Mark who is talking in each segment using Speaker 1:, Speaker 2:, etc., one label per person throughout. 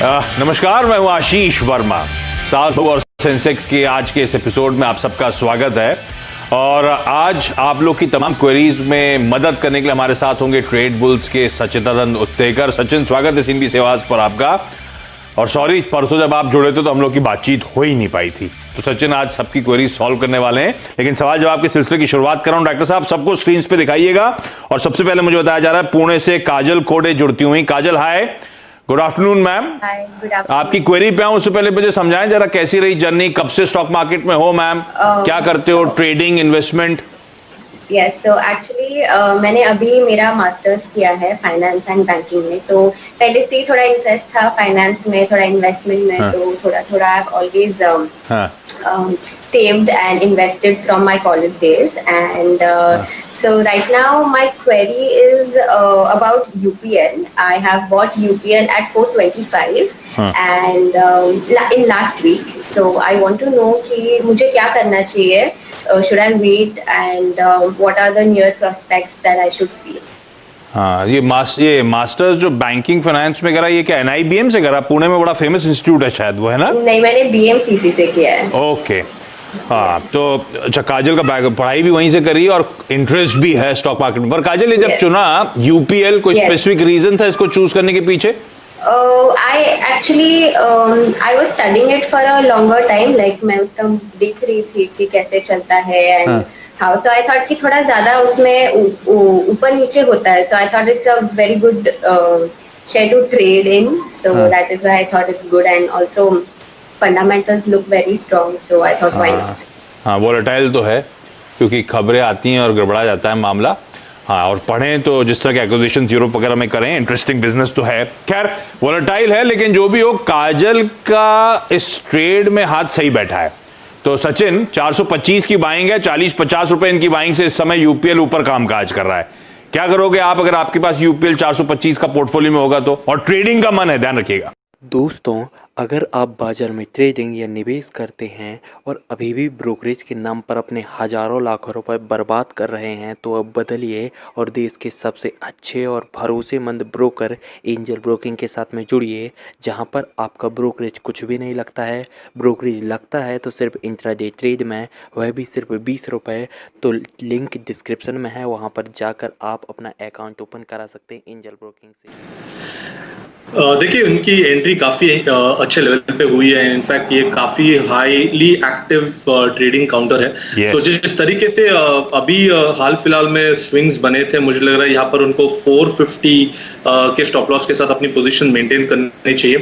Speaker 1: नमस्कार, मैं हूं आशीष वर्मा। साधु और सेंसेक्स के आज के इस एपिसोड में आप सबका स्वागत है। और आज आप लोग की तमाम क्वेरीज में मदद करने के लिए हमारे साथ होंगे ट्रेड बुल्स के सचिदानंद उत्तेकर। सचिन, स्वागत है सीएनबी सेवाज पर आपका। और सॉरी, परसों जब आप जुड़े थे तो हम लोग की बातचीत हो ही नहीं पाई थी। तो सचिन आज सबकी क्वेरी सॉल्व करने वाले हैं, लेकिन सवाल जवाब के सिलसिले की शुरुआत कर रहा हूं। डॉक्टर साहब, सबको स्क्रीन पे दिखाइएगा। और सबसे पहले मुझे बताया जा रहा है पुणे से काजल खोड़े जुड़ती हुई। काजल, हाय, गुड आफ्टरनून मैम। आपकी क्वेरी पे आऊं उससे पहले मुझे समझाएं जरा, कैसी रही जर्नी, कब से स्टॉक मार्केट में हो मैम, क्या करते हो, trading, investment?
Speaker 2: Yes, so actually मैंने अभी मेरा मास्टर्स किया है फाइनेंस एंड बैंकिंग में, तो पहले से ही थोड़ा इंटरेस्ट था फाइनेंस में, थोड़ा इन्वेस्टमेंट में। तो थोड़ा I have always saved and invested from my college days, and so right now my query is about UPL. I have bought UPL at 425 and in last week, so I want to know कि मुझे क्या करना चाहिए, should I wait, and what are the near prospects that I should see?
Speaker 1: हाँ, ये masters जो banking finance में करा, ये क्या NIBM से करा? पुणे में बड़ा फेमस इंस्टीट्यूट है शायद, वो है ना?
Speaker 2: नहीं, मैंने BMCC से किया है।
Speaker 1: ओके, हाँ, तो अच्छा, काजल का पढ़ाई भी वहीं से करी और इंटरेस्ट भी है स्टॉक मार्केट में। पर काजल, ये जब चुना UPL, कोई स्पेसिफिक रीजन था इसको चूज करने के पीछे?
Speaker 2: I was studying it for a longer time, like मैं उसका देख रही थी कि कैसे चलता है and how, so I thought कि थोड़ा ज्यादा उसमें ऊपर नीचे होता है, so I thought it's a very good share to trade in, so that is why I thought it's good, and also fundamentals look very strong, so I thought why not.
Speaker 1: हाँ, volatile तो है क्योंकि खबरें आती हैं और गड़बड़ा जाता है मामला। हाँ, और पढ़ें तो जिस तरह के एक्विजिशंस यूरोप वगैरह में करें, इंटरेस्टिंग बिजनेस तो है। खैर, वोलेटाइल है, लेकिन जो भी हो, काजल का इस ट्रेड में हाथ सही बैठा है। तो सचिन, 425 की बाइंग है, 40-50 रुपए इनकी बाइंग से इस समय UPL ऊपर कामकाज कर रहा है। क्या करोगे आप अगर आपके पास UPL 425 का पोर्टफोलियो में होगा तो? और ट्रेडिंग का मन है, ध्यान रखिएगा
Speaker 3: दोस्तों। अगर आप बाजार में ट्रेडिंग या निवेश करते हैं और अभी भी ब्रोकरेज के नाम पर अपने हजारों लाखों रुपए बर्बाद कर रहे हैं, तो अब बदलिए और देश के सबसे अच्छे और भरोसेमंद ब्रोकर एंजल ब्रोकिंग के साथ में जुड़िए, जहां पर आपका ब्रोकरेज कुछ भी नहीं लगता है। ब्रोकरेज लगता है तो सिर्फ इंट्राडे ट्रेड में, वह भी सिर्फ 20 रुपये। तो लिंक डिस्क्रिप्शन में है, वहां पर जाकर आप अपना अकाउंट ओपन करा सकते हैं एंजल ब्रोकिंग से।
Speaker 4: देखिए, उनकी एंट्री काफ़ी अच्छे लेवल पे हुई है। इनफैक्ट ये काफ़ी हाईली एक्टिव ट्रेडिंग काउंटर है। तो जिस तरीके से अभी हाल फिलहाल में स्विंग्स बने थे, मुझे लग रहा है यहाँ पर उनको 450 के स्टॉप लॉस के साथ अपनी पोजीशन मेंटेन करनी चाहिए।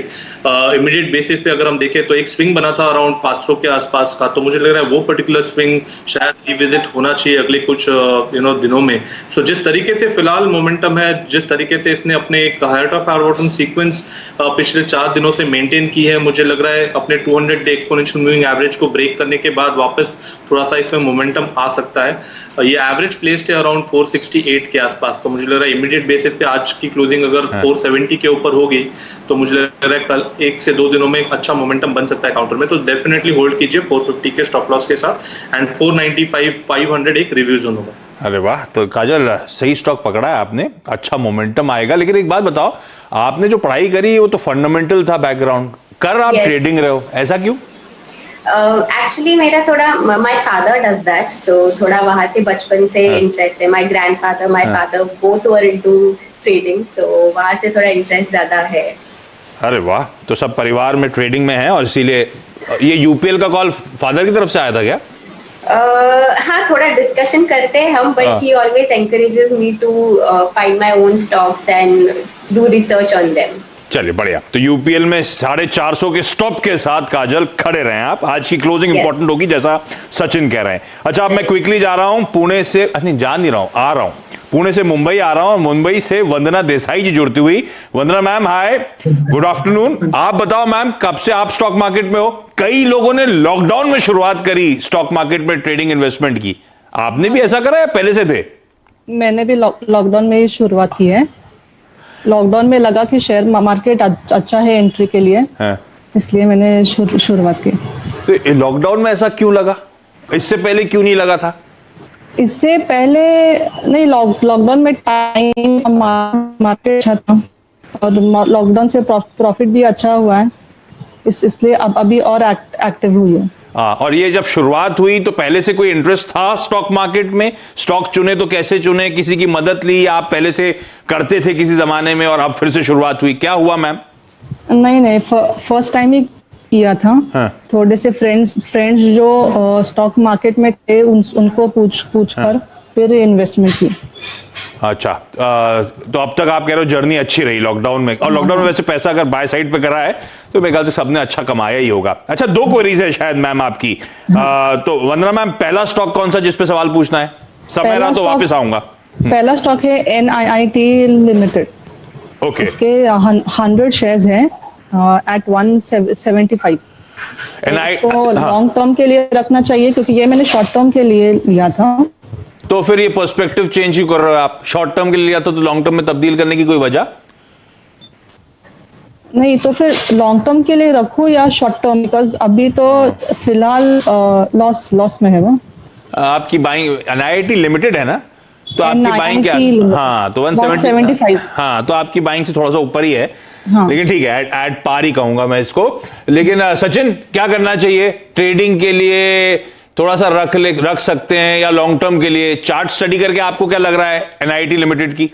Speaker 4: इमीडिएट बेसिस पे अगर हम देखें तो एक स्विंग बना था अराउंड 500 के आसपास का, तो मुझे लग रहा है वो पर्टिकुलर स्विंग शायद रिविजिट होना चाहिए अगले कुछ दिनों में। सो जिस तरीके से फिलहाल मोमेंटम है, जिस तरीके से इसने अपने एक higher top higher bottom sequence पिछले 4 दिनों से मेंटेन की है, मुझे लग रहा है अपने 200 डे एक्सपोनेंशियल मूविंग एवरेज को ब्रेक करने के बाद वापस थोड़ा सा इसमें मोमेंटम आ सकता है। ये एवरेज प्लेस्ड है अराउंड 468 के आसपास, तो मुझे लग रहा है इमीडिएट बेसिस पे आज की क्लोजिंग अगर 470 के ऊपर होगी तो मुझे लग रहा है कल 1 से 2 दिनों में एक अच्छा मोमेंटम बन सकता है काउंटर में। तो डेफिनेटली होल्ड कीजिए 450 के स्टॉप लॉस के साथ, एंड 495 500 एक रिव्यू जोन होगा।
Speaker 1: अरे वाह, तो काजल सही स्टॉक पकड़ा है आपने, अच्छा मोमेंटम आएगा। लेकिन एक बात बताओ, आपने जो पढ़ाई करी वो तो फंडामेंटल था बैकग्राउंड, कर आप ट्रेडिंग रहे हो, ऐसा क्यों?
Speaker 2: एक्चुअली मेरा थोड़ा, my father does that, so थोड़ा वहां से बचपन से इंटरेस्ट है। My grandfather, my father both were into trading, so वहां से थोड़ा इंटरेस्ट ज्यादा है।
Speaker 1: अरे वाह, तो सब परिवार में ट्रेडिंग में है और इसीलिए ये UPL का कॉल फादर की तरफ से आया था क्या?
Speaker 2: हाँ, थोड़ा डिस्कशन करते हैं हम, but he always encourages me to find my own stocks and do research on them.
Speaker 1: चलिए, बढ़िया। तो UPL में 450 के स्टॉप के साथ काजल खड़े रहे आप। आज की क्लोजिंग इंपॉर्टेंट होगी जैसा सचिन कह रहे हैं। अच्छा, अब मैं क्विकली जा रहा हूं पुणे से, नहीं जा नहीं रहा हूं, आ रहा हूं पुणे से मुंबई आ रहा हूं। मुंबई से वंदना देसाई जी जुड़ती हुई। वंदना मैम, हाय, गुड आफ्टरनून। आप बताओ मैम, कब से आप स्टॉक मार्केट में हो? कई लोगों ने लॉकडाउन में शुरुआत करी स्टॉक मार्केट में ट्रेडिंग इन्वेस्टमेंट की, आपने भी ऐसा करा या पहले से थे?
Speaker 5: मैंने भी लॉकडाउन में ही शुरुआत की है। लॉकडाउन में लगा कि शेयर मार्केट अच्छा है एंट्री के लिए, इसलिए मैंने शुरुआत की।
Speaker 1: तो लॉकडाउन में ऐसा क्यों लगा, इससे पहले क्यों नहीं लगा था?
Speaker 5: इससे पहले नहीं, लॉकडाउन में टाइम मार्केट अच्छा था। और लॉकडाउन से प्रॉफिट भी अच्छा हुआ है, इसलिए अब अभी और एक्टिव हुई है।
Speaker 1: और ये जब शुरुआत हुई तो पहले से कोई इंटरेस्ट था स्टॉक मार्केट में? स्टॉक चुने तो कैसे चुने, किसी की मदद ली या आप पहले से करते थे किसी जमाने में और अब फिर से शुरुआत हुई, क्या हुआ मैम?
Speaker 5: नहीं, फर्स्ट टाइम ही किया था।
Speaker 1: हाँ।
Speaker 5: थोड़े से फ्रेंड्स जो स्टॉक मार्केट में थे उनको पूछ कर फिर इन्वेस्टमेंट की।
Speaker 1: अच्छा, तो अब तक आप कह रहे हो जर्नी अच्छी रही लॉकडाउन में, और लॉकडाउन में वैसे पैसा अगर बाय साइड पे करा है तो मेरे ख्याल से सबने अच्छा कमाया ही होगा। अच्छा, 2 क्वेरीज है शायद मैम आपकी। तो वंदना मैम, पहला स्टॉक कौन सा जिस पे सवाल पूछना है? समय रहा तो वापस आऊंगा।
Speaker 5: पहला स्टॉक है NIIT लिमिटेड।
Speaker 1: ओके,
Speaker 5: इसके 100 शेयर्स हैं एट 175। तो लॉन्ग टर्म के लिए रखना चाहिए, क्योंकि ये मैंने शॉर्ट टर्म के लिए लिया था।
Speaker 1: तो फिर ये पर्सपेक्टिव चेंज ही कर रहे हो आप, शॉर्ट टर्म के लिए लिया था तो लॉन्ग टर्म में तब्दील करने की कोई वजह
Speaker 5: नहीं? तो फिर लॉन्ग टर्म के लिए रखो या शॉर्ट टर्म? बिकॉज अभी तो फिलहाल लॉस में है वो।
Speaker 1: आपकी बाइंग NIIT लिमिटेड है ना, तो आपकी बाइंग क्या? हाँ, तो 175। हाँ, तो आपकी बाइंग से थोड़ा सा ऊपर ही है। हाँ। लेकिन ठीक है, एट पार ही कहूंगा मैं इसको। लेकिन सचिन, क्या करना चाहिए ट्रेडिंग के लिए? थोड़ा सा रख सकते हैं या लॉन्ग टर्म के लिए? चार्ट स्टडी करके आपको क्या लग रहा है NIIT लिमिटेड की?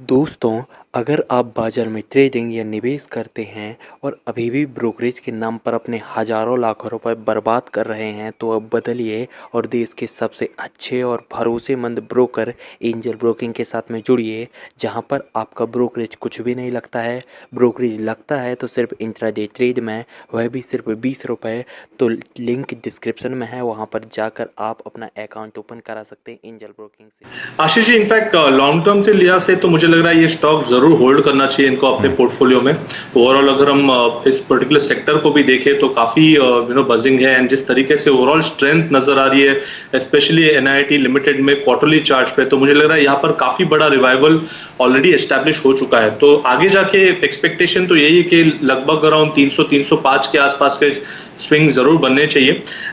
Speaker 3: दोस्तों, अगर आप बाजार में ट्रेडिंग या निवेश करते हैं और अभी भी ब्रोकरेज के नाम पर अपने हजारों लाखों रुपए बर्बाद कर रहे हैं, तो अब बदलिए और देश के सबसे अच्छे और भरोसेमंद ब्रोकर एंजल ब्रोकिंग के साथ में जुड़िए, जहां पर आपका ब्रोकरेज कुछ भी नहीं लगता है। ब्रोकरेज लगता है तो सिर्फ इंट्राडे ट्रेड में, वह भी सिर्फ 20 रुपये। तो लिंक डिस्क्रिप्शन में है, वहां पर जाकर आप अपना अकाउंट ओपन करा सकते हैं एंजल ब्रोकिंग से।
Speaker 4: Ashish ji, in fact long term से लिया से तो मुझे लग रहा है ये स्टॉक जरूर होल्ड करना चाहिए इनको अपने पोर्टफोलियो में। ओवरऑल अगर हम इस पर्टिकुलर सेक्टर को भी देखें तो काफी बजिंग है, एंड जिस तरीके से ओवरऑल स्ट्रेंथ नजर आ रही है स्पेशली NIIT लिमिटेड में क्वार्टरली चार्ट पे, तो मुझे लग रहा है यहाँ पर काफी बड़ा रिवाइवल ऑलरेडी एस्टैब्लिश हो चुका है। तो आगे जाके एक्सपेक्टेशन तो यही है कि लगभग अराउंड 300-305 के आसपास के स्विंग जरूर बनने चाहिए।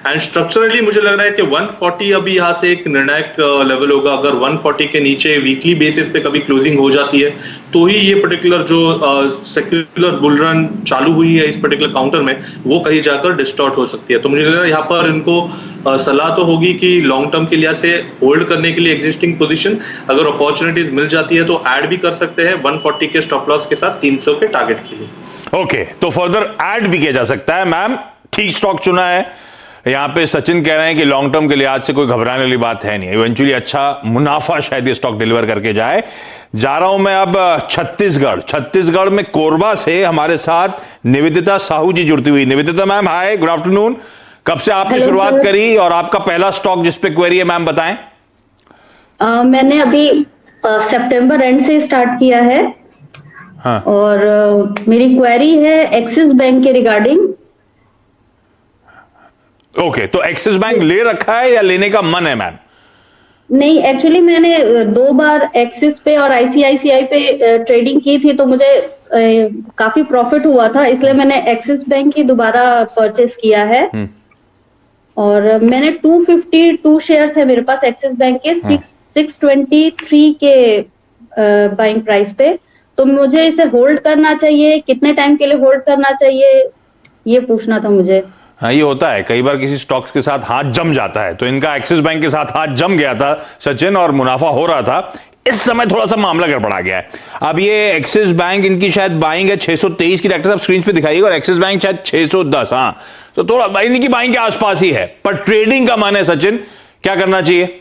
Speaker 4: एंड स्ट्रक्चरली मुझे लग रहा है कि 140 अभी यहाँ से एक निर्णायक लेवल होगा। अगर 140 के नीचे वीकली बेसिस पे कभी क्लोजिंग हो जाती है तो ही ये पर्टिकुलर जो सेक्युलर बुल रन चालू हुई है इस पर्टिकुलर काउंटर में, वो कहीं जाकर डिस्टॉर्ट हो सकती है। तो मुझे लग रहा है यहाँ पर इनको सलाह तो होगी कि लॉन्ग टर्म के लिए से होल्ड करने के लिए एग्जिस्टिंग पोजीशन, अगर अपॉर्चुनिटीज मिल जाती है तो ऐड भी कर सकते हैं 140 के स्टॉप लॉस के साथ 300 के टारगेट के लिए।
Speaker 1: ओके, तो फर्दर ऐड भी किया जा सकता है। मैम, ठीक स्टॉक चुना है। यहां पे सचिन कह रहे हैं कि लॉन्ग टर्म के लिहाज से कोई घबराने वाली बात है नहीं, इवेंचुअली अच्छा मुनाफा शायद ये स्टॉक डिलीवर करके जाए। जा रहा हूं मैं अब छत्तीसगढ़ में कोरबा से हमारे साथ निवेदिता साहू जी जुड़ती हुई। निवेदिता मैम, हाय, गुड आफ्टरनून। कब से आपने शुरुआत करी और आपका पहला स्टॉक जिस पे क्वेरी है मैम बताएं।
Speaker 6: मैंने अभी सितंबर एंड से स्टार्ट किया है।
Speaker 1: हाँ।
Speaker 6: और मेरी क्वेरी है एक्सिस बैंक के रिगार्डिंग।
Speaker 1: ओके, तो एक्सिस बैंक ले रखा है या लेने का मन है मैम?
Speaker 6: नहीं, एक्चुअली मैंने 2 बार एक्सिस पे और ICICI पे ट्रेडिंग की थी, तो मुझे काफी प्रॉफिट हुआ था, इसलिए मैंने एक्सिस बैंक की दोबारा परचेस किया है। और मैंने 252 शेयर्स है मेरे पास एक्सिस बैंक के 623 के बाइंग प्राइस पे। तो मुझे इसे होल्ड करना चाहिए, कितने टाइम के लिए होल्ड करना चाहिए, ये पूछना था मुझे।
Speaker 1: हाँ, ये होता है कई बार किसी स्टॉक्स के साथ हाथ जम जाता है, तो इनका एक्सिस बैंक के साथ हाथ जम गया था सचिन और मुनाफा हो रहा था। इस समय थोड़ा सा मामला गड़बड़ा गया है। अब ये एक्सिस बैंक, इनकी शायद बाइंग है 623 की, डॉक्टर साहब स्क्रीन पे दिखाइएगा, और एक्सिस बैंक शायद 610। हाँ, तो थोड़ा इनकी बाइंग के आसपास ही है, पर ट्रेडिंग का मन है सचिन, क्या करना चाहिए?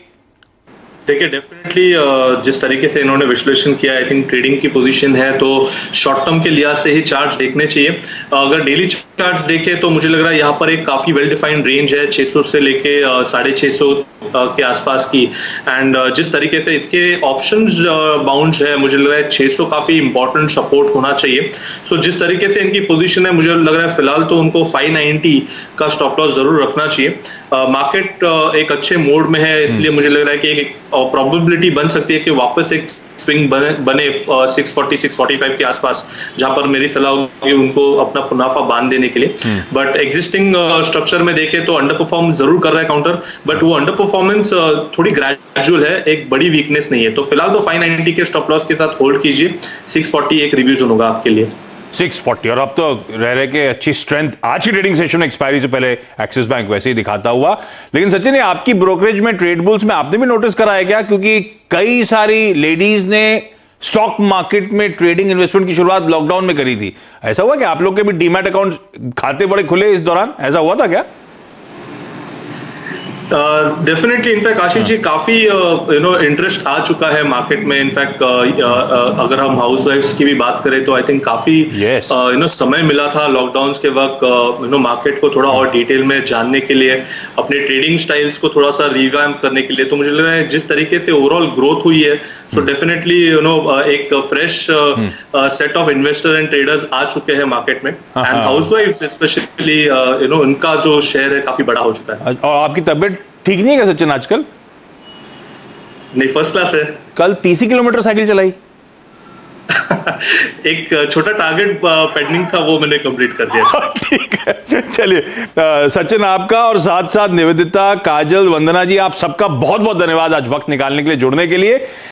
Speaker 4: देखिए, डेफिनेटली जिस तरीके से इन्होंने विश्लेषण किया, आई थिंक ट्रेडिंग की पोजीशन है तो शॉर्ट टर्म के लिहाज से ही चार्ट देखने चाहिए। अगर डेली चार्ट देखें तो मुझे लग रहा है यहाँ पर एक काफी वेल डिफाइंड रेंज है 600 से लेके 650 के आसपास की। एंड जिस तरीके से इसके ऑप्शंस बाउंड्स है, मुझे लग रहा है 600 काफी इंपॉर्टेंट सपोर्ट होना चाहिए। सो जिस तरीके से इनकी पोजीशन है, मुझे लग रहा है फिलहाल तो उनको 590 का स्टॉप लॉस जरूर रखना चाहिए। मार्केट एक अच्छे मोड में है, इसलिए मुझे लग रहा है कि एक प्रोबेबिलिटी बन सकती है कि वापस एक स्विंग बने 640 645 के आसपास, जहां पर मेरी सलाह होगी उनको अपना मुनाफा बांध देने के लिए। बट एग्जिस्टिंग स्ट्रक्चर में देखें तो अंडर परफॉर्म जरूर कर रहा है काउंटर, बट वो अंडर परफॉर्मेंस थोड़ी ग्रेजुअल है, एक बड़ी वीकनेस नहीं है। तो फिलहाल तो 590 के स्टॉप लॉस के साथ होल्ड कीजिए, 640 एक रिव्यू जोन होगा आपके लिए।
Speaker 1: 640, और अब तो रह के अच्छी स्ट्रेंथ आज की ट्रेडिंग सेशन एक्सपायरी से पहले एक्सिस बैंक वैसे ही दिखाता हुआ। लेकिन सचिन, ये आपकी ब्रोकरेज में ट्रेड बुल्स में आपने भी नोटिस करा है क्या? क्योंकि कई सारी लेडीज ने स्टॉक मार्केट में ट्रेडिंग इन्वेस्टमेंट की शुरुआत लॉकडाउन में करी थी। ऐसा हुआ कि आप लोग के भी डीमैट अकाउंट खाते बड़े खुले इस दौरान, ऐसा हुआ था क्या?
Speaker 4: डेफिनेटली, इनफैक्ट आशीष जी काफी इंटरेस्ट आ चुका है मार्केट में। इनफैक्ट अगर हम हाउसवाइफ्स की भी बात करें तो आई थिंक काफी समय मिला था लॉकडाउन के वक्त मार्केट को थोड़ा और डिटेल में जानने के लिए, अपने ट्रेडिंग स्टाइल्स को थोड़ा सा रिवैम्प करने के लिए। तो मुझे लग रहा है जिस तरीके से ओवरऑल ग्रोथ हुई है, सो डेफिनेटली एक fresh set of investor and traders आ चुके हैं मार्केट में, एंड हाउसवाइफ्स स्पेशली उनका जो शेयर है काफी बड़ा हो चुका है।
Speaker 1: और आपकी तबीयत ठीक नहीं है क्या सचिन आजकल?
Speaker 4: नहीं, फर्स्ट क्लास है।
Speaker 1: कल 30 किलोमीटर साइकिल चलाई?
Speaker 4: एक छोटा टारगेट पेंडिंग था, वो मैंने कंप्लीट कर दिया।
Speaker 1: ठीक है, चलिए सचिन आपका और साथ साथ निवेदिता, काजल, वंदना जी, आप सबका बहुत बहुत धन्यवाद आज वक्त निकालने के लिए, जुड़ने के लिए।